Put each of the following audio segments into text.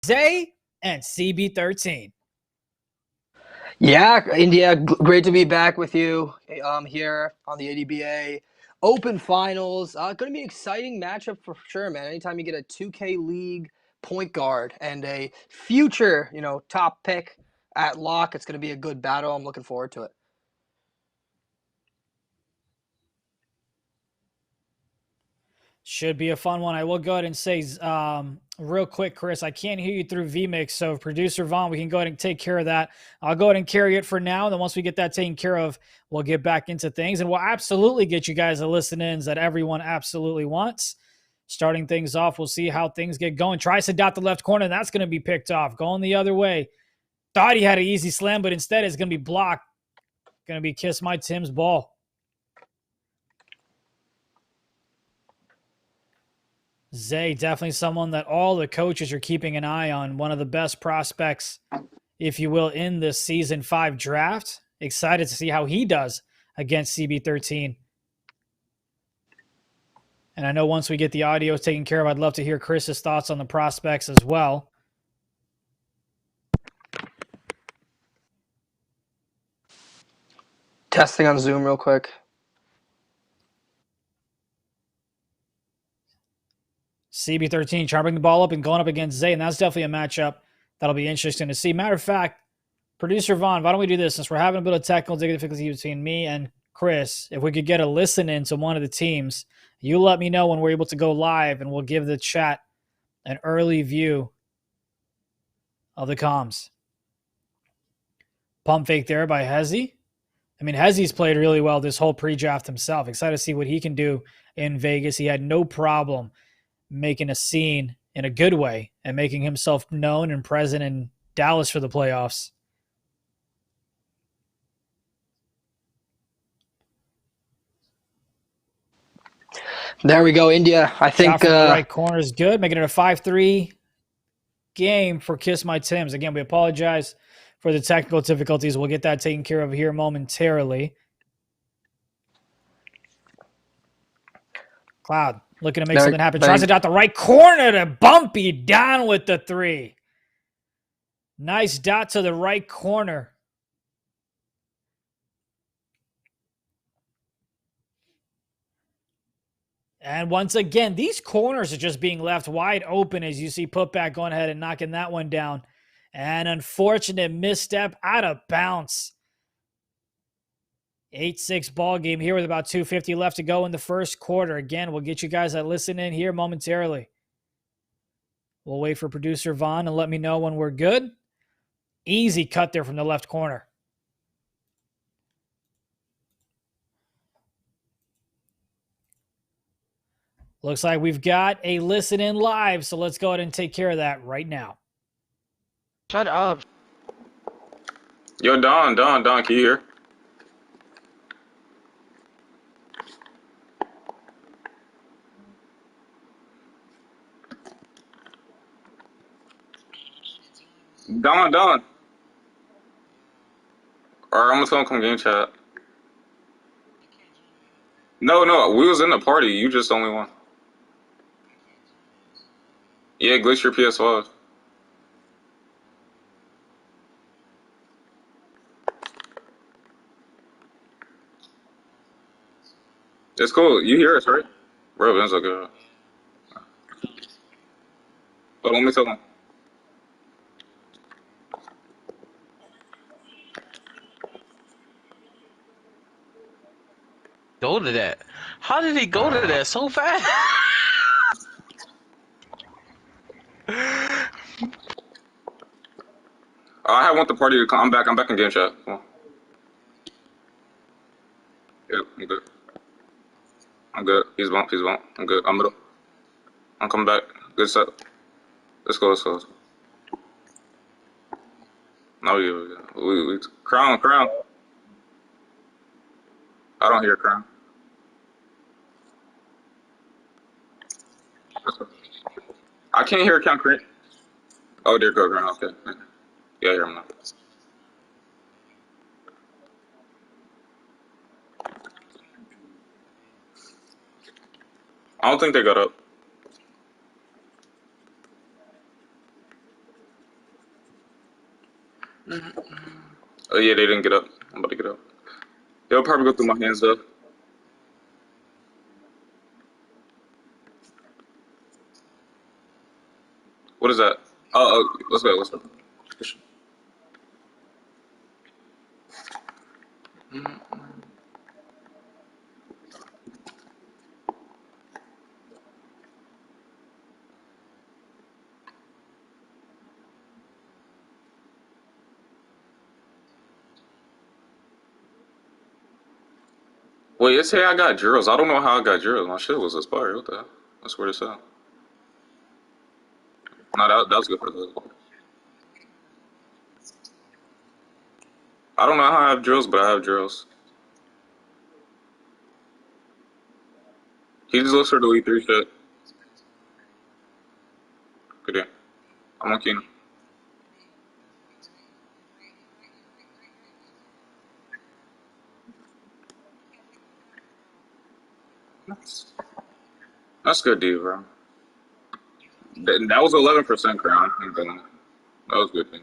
Zayy and CB13. Yeah, India, great to be back with you here on the ADBA Open Finals. Going to be an exciting matchup for sure, man. Anytime you get a 2K League point guard and a future, top pick at lock, it's going to be a good battle. I'm looking forward to it. Should be a fun one. I will go ahead and say real quick, Chris, I can't hear you through vMix, so producer Vaughn, we can go ahead and take care of that. I'll go ahead and carry it for now, and then once we get that taken care of, we'll get back into things, and we'll absolutely get you guys the listen-ins that everyone absolutely wants. Starting things off, we'll see how things get going. Tries to dot the left corner, and that's going to be picked off. Going the other way. Thought he had an easy slam, but instead it's going to be blocked. Going to be Kiss My Timbs ball. Zayy, definitely someone that all the coaches are keeping an eye on. One of the best prospects, if you will, in this Season 5 draft. Excited to see how he does against CB13. And I know once we get the audio taken care of, I'd love to hear Chris's thoughts on the prospects as well. Testing on Zoom real quick. CB13 trying to bring the ball up and going up against Zayy, and that's definitely a matchup that'll be interesting to see. Matter of fact, producer Vaughn, why don't we do this? Since we're having a bit of technical difficulty between me and Chris, if we could get a listen in to one of the teams, you let me know when we're able to go live, and we'll give the chat an early view of the comms. Pump fake there by Hezi. I mean, Hezi's played really well this whole pre-draft himself. Excited to see what he can do in Vegas. He had no problem making a scene in a good way and making himself known and present in Dallas for the playoffs. There we go, India. I think shot from the right corner is good, making it a 5-3 game for Kiss My Timbs. Again, we apologize for the technical difficulties. We'll get that taken care of here momentarily. Cloud looking to make something happen. Tries to dot the right corner to BxmpyDon with the 3. Nice dot to the right corner. And once again, these corners are just being left wide open as you see Putback going ahead and knocking that one down. An unfortunate misstep out of bounds. 8-6 ball game here with about 2:50 left to go in the first quarter. Again, we'll get you guys that listen in here momentarily. We'll wait for producer Vaughn and let me know when we're good. Easy cut there from the left corner. Looks like we've got a listen in live, so let's go ahead and take care of that right now. Shut up. Yo, Don, can you hear? Don. Alright, I'm just gonna come game chat. No, we was in the party. You just the only one. Yeah, glitch your PS5. It's cool. You hear us, right? Bro, Benzo, good. But let me tell him. Go to that. How did he go to that so fast? I want the party to come. I'm back in game chat. Come on. Yep, I'm good. He's bump. I'm good. I'm middle. I'm coming back. Good set. Let's go. No, we crown. I don't hear crown. I can't hear count crit. Oh, there go crown. Okay. Yeah, I hear him now. I don't think they got up. Oh yeah, they didn't get up. I'm about to get up. They'll probably go through my hands though. What is that? Oh, let's go. Let's go. Wait, it say I got drills. I don't know how I got drills. My shit was expired. What the hell? I swear to God. No, that was good for the. I don't know how I have drills, but I have drills. He just looks for the Elite 3 shit. Good day. I'm on Keenum. That's good, D, bro. That was 11% crown. That was good thing.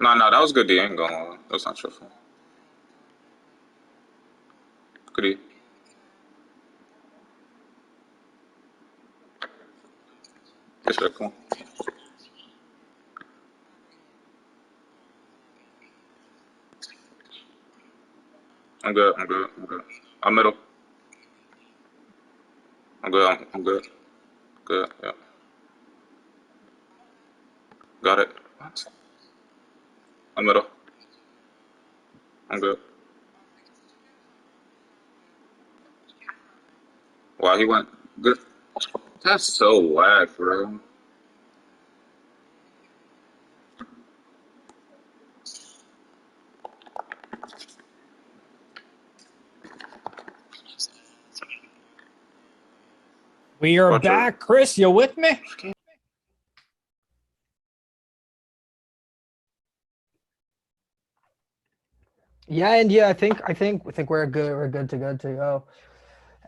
No, that was good D. I ain't gonna lie. That's not your fault. Good D. Good shit, cool. I'm good. I'm middle. I'm good. Good, yeah. Got it. What? I'm middle. I'm good. Wow, he went good. That's so whack, bro. We are Watch out. back. Chris, you with me? Yeah, and yeah, I think we're good. We're good to go.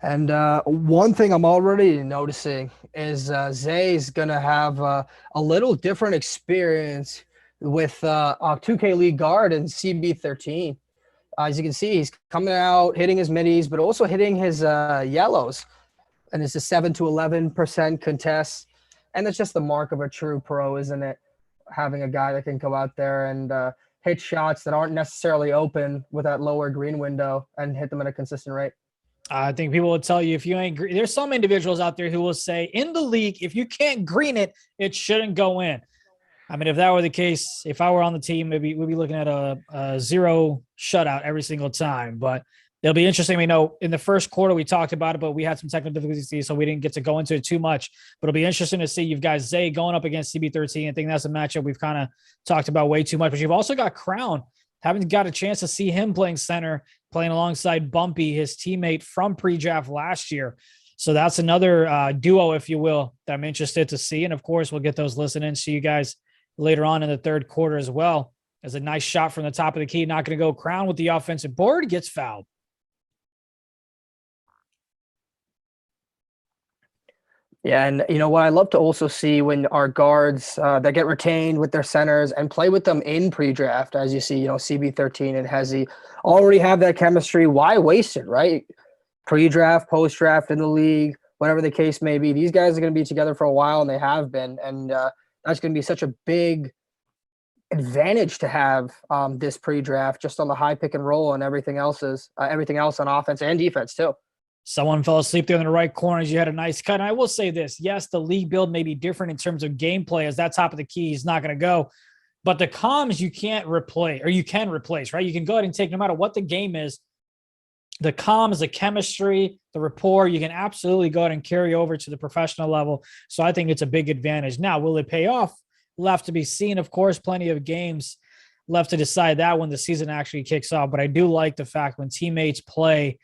And one thing I'm already noticing is Zay's gonna have a little different experience with 2K League guard and CB13. As you can see, he's coming out hitting his middies, but also hitting his yellows, and it's a 7 to 11% contest, and that's just the mark of a true pro, isn't it? Having a guy that can go out there and hit shots that aren't necessarily open with that lower green window and hit them at a consistent rate. I think people will tell you if you ain't there's some individuals out there who will say in the league, if you can't green it, it shouldn't go in. I mean, if that were the case, if I were on the team, maybe we'd be looking at a 0 shutout every single time. But it'll be interesting. We know in the first quarter we talked about it, but we had some technical difficulties, so we didn't get to go into it too much. But it'll be interesting to see. You've got Zayy going up against CB13. I think that's a matchup we've kind of talked about way too much. But you've also got Crown. Haven't got a chance to see him playing center, playing alongside Bumpy, his teammate from pre-draft last year. So that's another duo, if you will, that I'm interested to see. And of course, we'll get those listening to you guys later on in the third quarter as well. As a nice shot from the top of the key, not going to go. Crown with the offensive board, gets fouled. Yeah, and you know what I love to also see when our guards that get retained with their centers and play with them in pre-draft, as you see, you know, CB13 and Hezi already have that chemistry. Why waste it, right? Pre-draft, post-draft in the league, whatever the case may be. These guys are going to be together for a while, and they have been, and that's going to be such a big advantage to have this pre-draft just on the high pick and roll and everything else on offense and defense too. Someone fell asleep there in the right corners. You had a nice cut. And I will say this. Yes, the league build may be different in terms of gameplay as that top of the key is not going to go. But the comms you can't replace, or you can replace, right? You can go ahead and take, no matter what the game is, the comms, the chemistry, the rapport, you can absolutely go ahead and carry over to the professional level. So I think it's a big advantage. Now, will it pay off? Left to be seen, of course, plenty of games left to decide that when the season actually kicks off. But I do like the fact when teammates play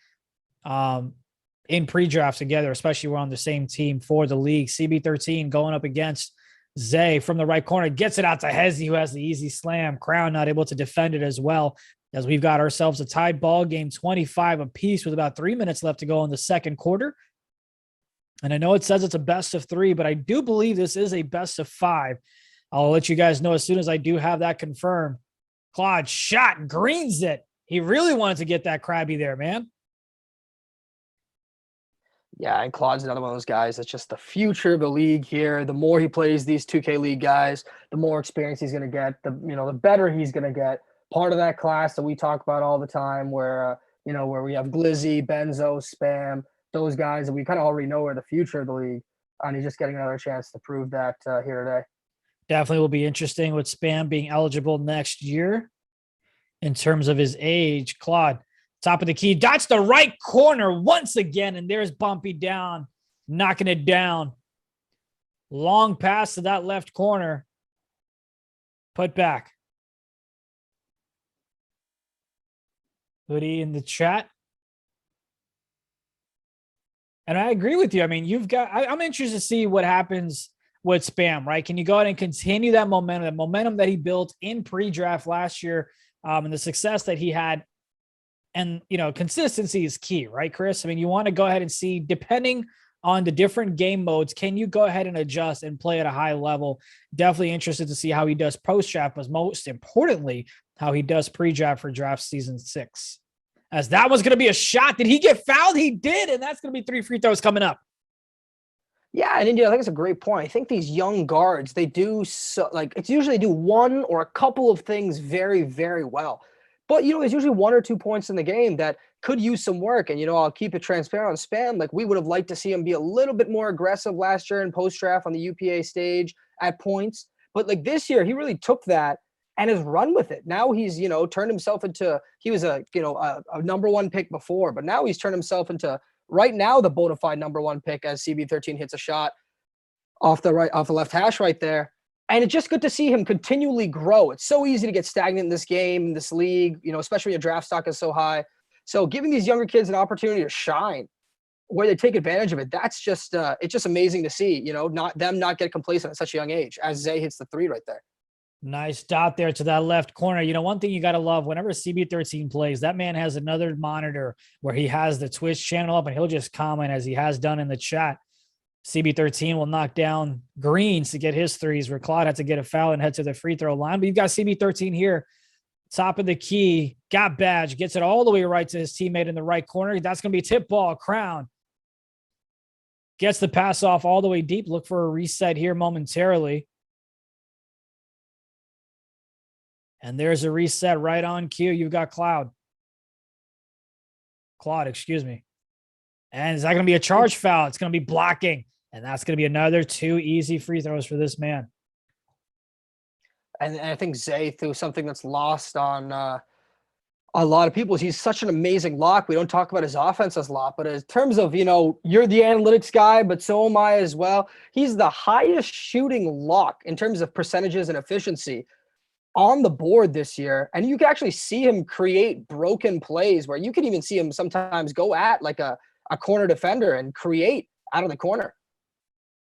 in pre-draft together, especially we're on the same team for the league. CB13 going up against Zayy from the right corner, gets it out to Hezi, who has the easy slam. Crown not able to defend it as well, as we've got ourselves a tied ball game, 25 apiece with about 3 minutes left to go in the second quarter. And I know it says it's a best of 3, but I do believe this is a best of 5. I'll let you guys know as soon as I do have that confirmed. Claude shot, greens it. He really wanted to get that crabby there, man. Yeah, and Claude's another one of those guys that's just the future of the league here. The more he plays these 2K League guys, the more experience he's going to get, the better he's going to get. Part of that class that we talk about all the time where, where we have Glizzy, Benzo, Spam, those guys that we kind of already know are the future of the league. And he's just getting another chance to prove that here today. Definitely will be interesting with Spam being eligible next year in terms of his age. Claude, top of the key, that's the right corner once again, and there's BxmpyDon knocking it down. Long pass to that left corner. Putback. Hoodie in the chat. And I agree with you. I mean, I'm interested to see what happens with Spam, right? Can you go ahead and continue that momentum that he built in pre-draft last year, and the success that he had? And, consistency is key, right, Chris? I mean, you want to go ahead and see, depending on the different game modes, can you go ahead and adjust and play at a high level? Definitely interested to see how he does post-draft, but most importantly, how he does pre-draft for draft season 6. As that was going to be a shot. Did he get fouled? He did, and that's going to be 3 free throws coming up. Yeah, and India, I think it's a great point. I think these young guards, they do it's usually do one or a couple of things very, very well. But, there's usually 1 or 2 points in the game that could use some work. And, I'll keep it transparent on Spam. Like, we would have liked to see him be a little bit more aggressive last year in post-draft on the UPA stage at points. But, like, this year, he really took that and has run with it. Now he's, turned himself into – he was a number 1 pick before. But now he's turned himself into, right now, the bona fide number 1 pick as CB13 hits a shot off the left hash right there. And it's just good to see him continually grow. It's so easy to get stagnant in this game, in this league, especially when your draft stock is so high. So giving these younger kids an opportunity to shine where they take advantage of it, that's just it's just amazing to see, not get complacent at such a young age as Zayy hits the 3 right there. Nice dot there to that left corner. One thing you got to love, whenever CB13 plays, that man has another monitor where he has the Twitch channel up, and he'll just comment as he has done in the chat. CB13 will knock down greens to get his 3s, where Claude had to get a foul and head to the free throw line. But you've got CB13 here, top of the key, got badge, gets it all the way right to his teammate in the right corner. That's going to be tip ball, Crown. Gets the pass off all the way deep. Look for a reset here momentarily. And there's a reset right on cue. You've got Claude, excuse me. And is that going to be a charge foul? It's going to be blocking. And that's going to be another 2 easy free throws for this man. And I think Zayy threw something that's lost on a lot of people. He's such an amazing lock. We don't talk about his offense as a lot, but in terms of, you're the analytics guy, but so am I as well. He's the highest shooting lock in terms of percentages and efficiency on the board this year. And you can actually see him create broken plays where you can even see him sometimes go at like a corner defender and create out of the corner.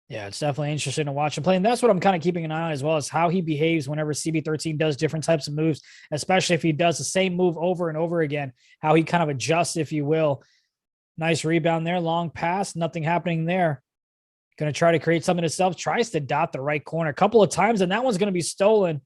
Yeah, it's definitely interesting to watch him play. And that's what I'm kind of keeping an eye on as well, is how he behaves whenever CB13 does different types of moves, especially if he does the same move over and over again, how he kind of adjusts, if you will. Nice rebound there, long pass, nothing happening there. Going to try to create something himself, tries to dot the right corner a couple of times, and that one's going to be stolen.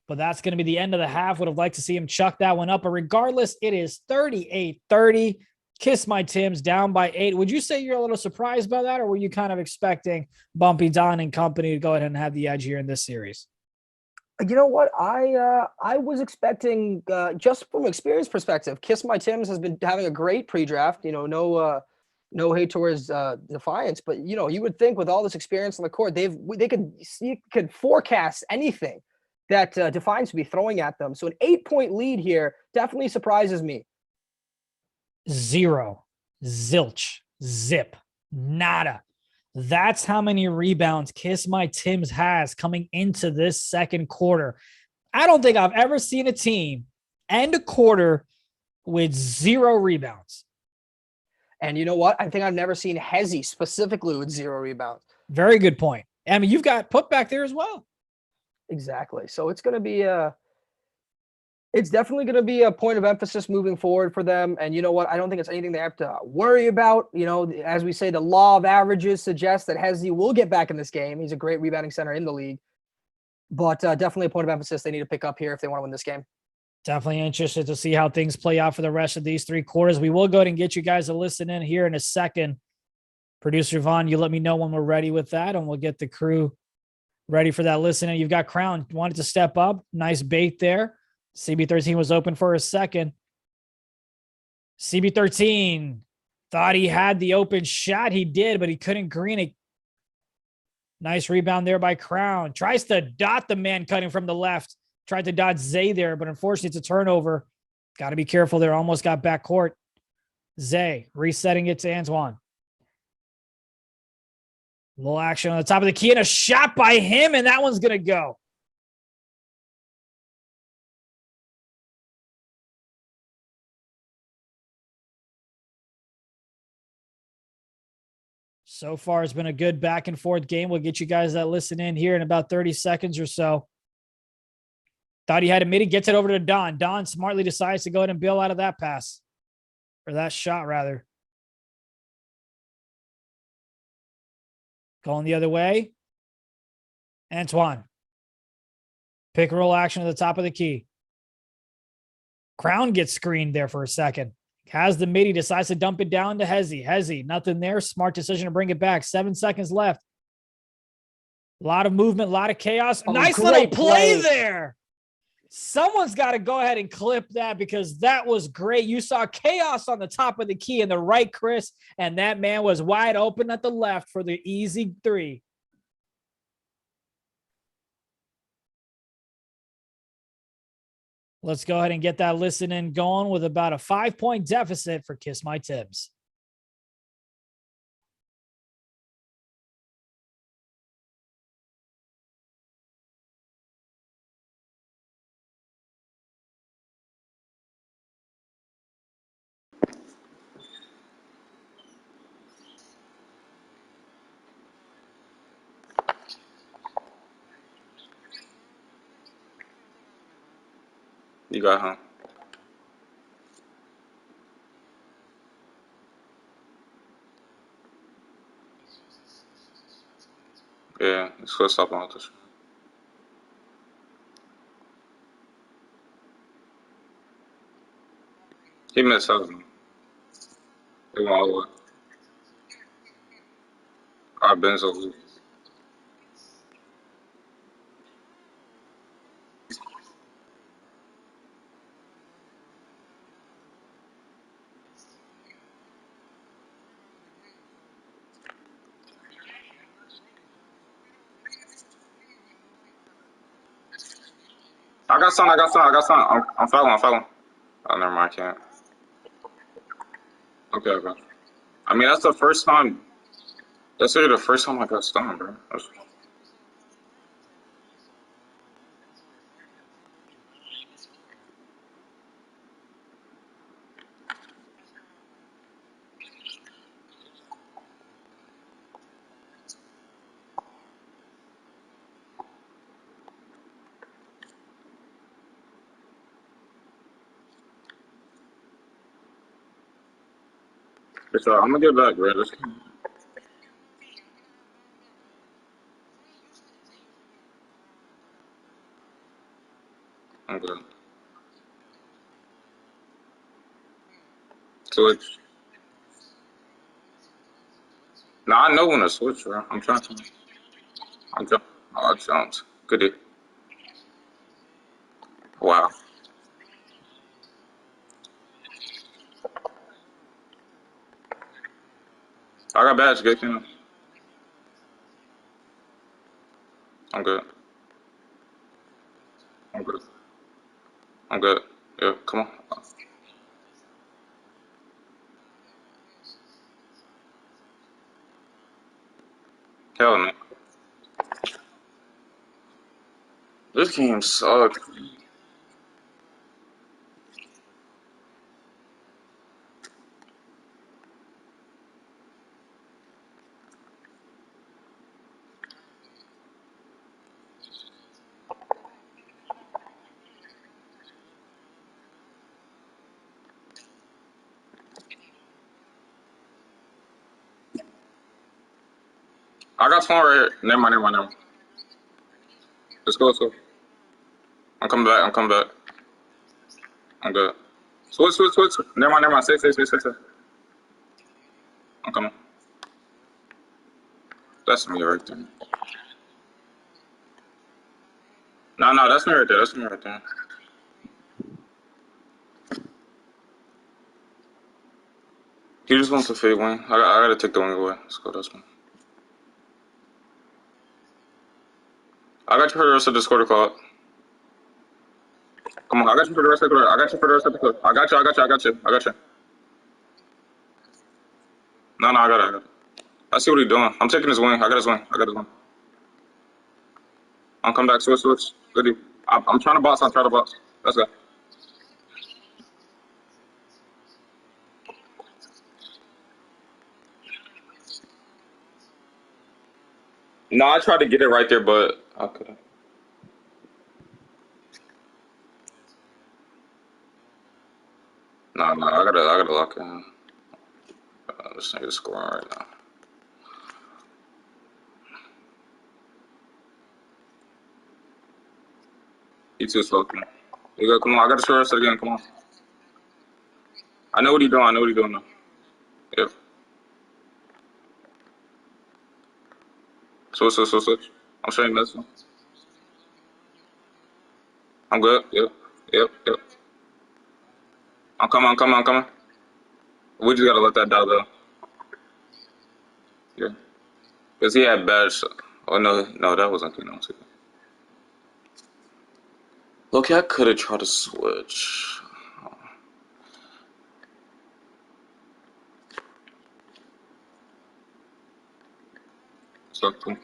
But that's going to be the end of the half. Would have liked to see him chuck that one up. But regardless, it is 38-30. Kiss My Timbs down by 8. Would you say you're a little surprised by that, or were you kind of expecting BxmpyDon and company to go ahead and have the edge here in this series? You know what? I was expecting, just from experience perspective, Kiss My Timbs has been having a great pre-draft. No hate towards Defiance, but you would think with all this experience on the court, they could forecast anything that Defiance would be throwing at them. So an 8-point lead here definitely surprises me. 0, zilch, zip, nada. That's how many rebounds Kiss My Timbs has coming into this second quarter. I don't think I've ever seen a team end a quarter with 0 rebounds. And you know what? I think I've never seen Hezi specifically with 0 rebounds. Very good point. I mean, you've got Putback there as well. Exactly. So it's going to be It's definitely going to be a point of emphasis moving forward for them. And you know what? I don't think it's anything they have to worry about. You know, as we say, the law of averages suggests that Hezi will get back in this game. He's a great rebounding center in the league. But definitely a point of emphasis they need to pick up here if they want to win this game. Definitely interested to see how things play out for the rest of these 3 quarters. We will go ahead and get you guys to listen in here in a second. Producer Vaughn, you let me know when we're ready with that, and we'll get the crew ready for that listening. You've got Crown, wanted to step up. Nice bait there. CB13 was open for a second. CB13 thought he had the open shot. He did, but he couldn't green it. Nice rebound there by Crown. Tries to dot the man cutting from the left. Tried to dodge Zayy there, but unfortunately it's a turnover. Got to be careful there. Almost got backcourt. Zayy resetting it to Antoine. A little action on the top of the key and a shot by him, and that one's going to go. So far, it's been a good back and forth game. We'll get you guys that listen in here in about 30 seconds or so. Thought he had a midi, gets it over to Don. Don smartly decides to go ahead and bail out of that pass. Or that shot, rather. Going the other way. Antoine. Pick and roll action at the top of the key. Crown gets screened there for a second. Has the midi, decides to dump it down to Hezi. Hezi, nothing there. Smart decision to bring it back. 7 seconds left. A lot of movement, a lot of chaos. Oh, nice little play there. Someone's got to go ahead and clip that because that was great. You saw chaos on the top of the key in the right, Chris, and that man was wide open at the left for the easy 3. Let's go ahead and get that listening going with about a 5-point deficit for Kiss My Timbs. You got him. Yeah, let's go stop on this. He missed out. He went all the way. Alright, Benzo. I got some. I'm following. Oh, never mind, I can't. Okay. I mean, that's the first time. That's really the first time I got stung, bro. I'm gonna get back, bro. I'm good. Switch. Nah, I know when to switch, bro. I'm trying to. I'm jump. Oh, I jumped. Good hit. Wow. I got badge, good thing. I'm good. I'm good. Yeah, come on. Hell no. This game sucks. I got spawn right here. Never mind, never mind, never mind. Let's go, let's go. I'm coming back, I'm coming back. I'm good. Switch, switch, switch. Never mind, never mind. Stay, stay, stay, stay, stay. I'm coming. That's me right there. No, that's me right there. That's me right there. He just wants to fade wing. I gotta take the wing away. Let's go, that's me. I got you for the rest of this quarter, Claude. Come on, I got you for the rest of the quarter. I got you for the rest of the quarter. I got you, I got you, I got you, I got you. No, I got it. I see what he's doing. I'm taking his wing. I got his wing. I got his wing. I'm coming back. Switch, switch. Goody. I'm trying to box. I'm trying to box. Let's go. No, I tried to get it right there, but I couldn't. No, I gotta lock in. This nigga's scoring right now. He too slow. Come on. You go, come on. I gotta show us again. Come on. I know what he's doing. I know what he's doing now. Yep. Switch. I'm showing this one. I'm good. Yep. I'm coming. We just gotta let that die though. Yeah. Because he had bad shot. Oh, no, that wasn't good. No, look, I could have tried to switch. So cool.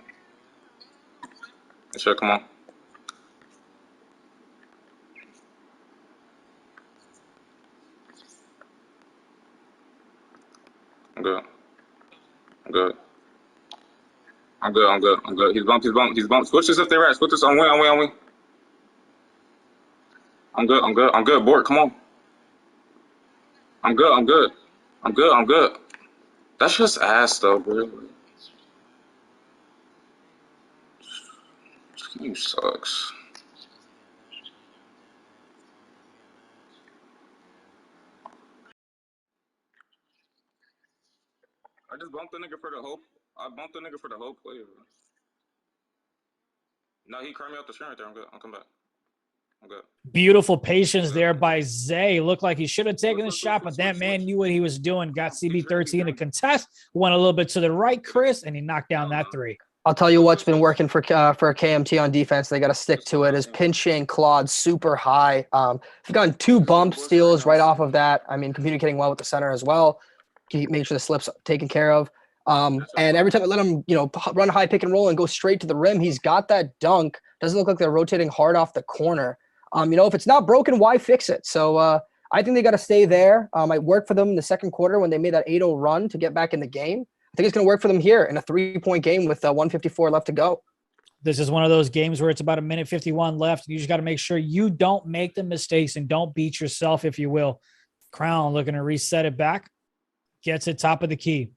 Sure, come on. I'm good. He's bumped. Switch this if they're right. Switch this on wing. I'm good. Board, come on. I'm good. That's just ass though, bro. This game sucks. I just bumped the nigga for the whole. I bumped the nigga for the whole play, bro. No, he cried me out the stream right there. I'm good. I'll come back. I'm good. Beautiful patience there by Zayy. Looked like he should have taken the shot, but that man knew what he was doing. Got CB13 to contest. Went a little bit to the right, Chris, and he knocked down that three. I'll tell you what's been working for KMT on defense. They got to stick to it. Is pinching Claude super high. They've gotten 2 bump steals right off of that. I mean, communicating well with the center as well. Make sure the slip's taken care of. And every time I let him, run high pick and roll and go straight to the rim, he's got that dunk. Doesn't look like they're rotating hard off the corner. If it's not broken, why fix it? So I think they got to stay there. It worked for them in the second quarter when they made that 8-0 run to get back in the game. I think it's going to work for them here in a 3-point game with 154 left to go. This is one of those games where it's about 1:51 left. You just got to make sure you don't make the mistakes and don't beat yourself, if you will. Crown looking to reset it back. Gets it top of the key.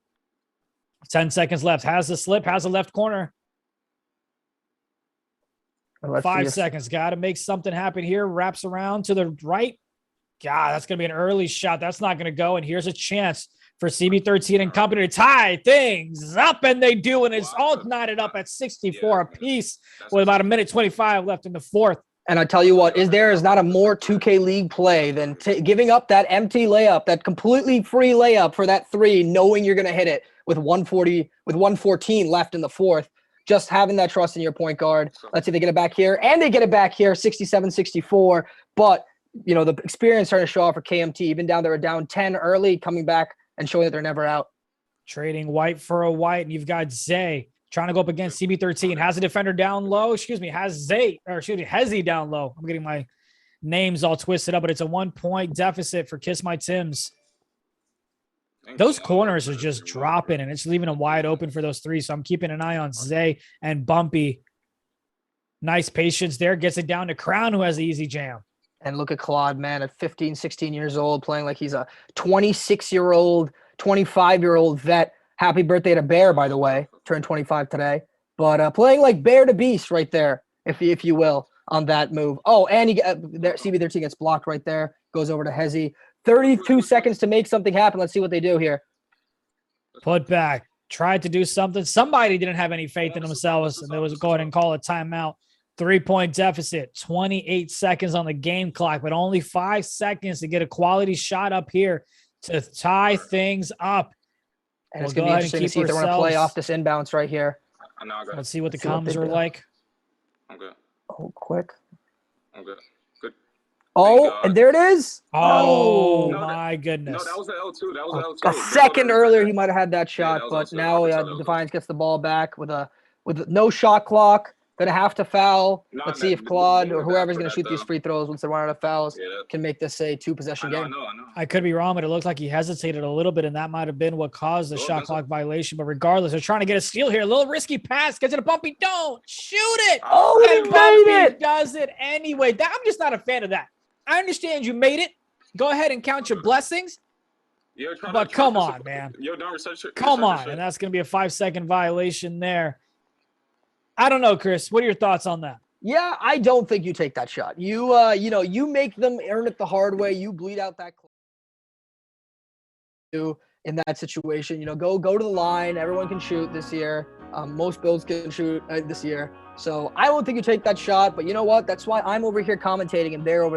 10 seconds left. Has the slip. Has the left corner. 5 seconds. Got to make something happen here. Wraps around to the right. God, that's going to be an early shot. That's not going to go. And here's a chance for CB13 and company to tie things up, and they do, and it's all knotted up at 64 apiece with about 1:25 left in the fourth. And I tell you what, there is not a more 2K League play than giving up that empty layup, that completely free layup for that 3, knowing you're going to hit it with 114 left in the fourth. Just having that trust in your point guard. Let's see if they get it back here, and they get it back here, 67-64. But the experience starting to show off for KMT, even down they were down 10 early, coming back and showing that they're never out. Trading white for a white, and you've got Zayy trying to go up against CB13. Has a defender down low. Has Hezi down low. I'm getting my names all twisted up, but it's a 1-point deficit for Kiss My Timbs. Those corners are just dropping, and it's leaving them wide open for those 3. So I'm keeping an eye on Zayy and Bumpy. Nice patience there. Gets it down to Crown, who has the easy jam. And look at Claude, man, at 15, 16 years old, playing like he's a 26-year-old, 25-year-old vet. Happy birthday to Bear, by the way. Turned 25 today. But playing like Bear to Beast right there, if you will, on that move. Oh, and CB13 gets blocked right there. Goes over to Hezi. 32 seconds to make something happen. Let's see what they do here. Putback tried to do something. Somebody didn't have any faith in themselves, and they was going and call a timeout. 3-point deficit, 28 seconds on the game clock, but only 5 seconds to get a quality shot up here to tie things up. And it's going to be interesting to see if they want to play off this inbounds right here. Let's see what the comms are like. I'm good. Oh, quick. I'm good. Good. Oh, and there it is. Oh, my goodness. No, that was the L2. That was the L2. A second earlier, he might have had that shot, that but was now also- Defiance gets the ball back with no shot clock. Gonna have to foul. Let's see if Claude or whoever's gonna shoot these free throws once they run out of fouls can make this a 2-possession game. I know. I could be wrong, but it looked like he hesitated a little bit, and that might have been what caused the shot clock violation. But regardless, they're trying to get a steal here. A little risky pass. Gets it a bumpy. Don't shoot it. Oh, he and made it. Does it anyway. I'm just not a fan of that. I understand you made it. Go ahead and count your blessings. But come on, man. Come on. And that's going to be a 5-second violation there. I don't know, Chris. What are your thoughts on that? Yeah, I don't think you take that shot. You make them earn it the hard way. You bleed out that in that situation. Go to the line. Everyone can shoot this year. Most builds can shoot this year. So I don't think you take that shot. But you know what? That's why I'm over here commentating and they're over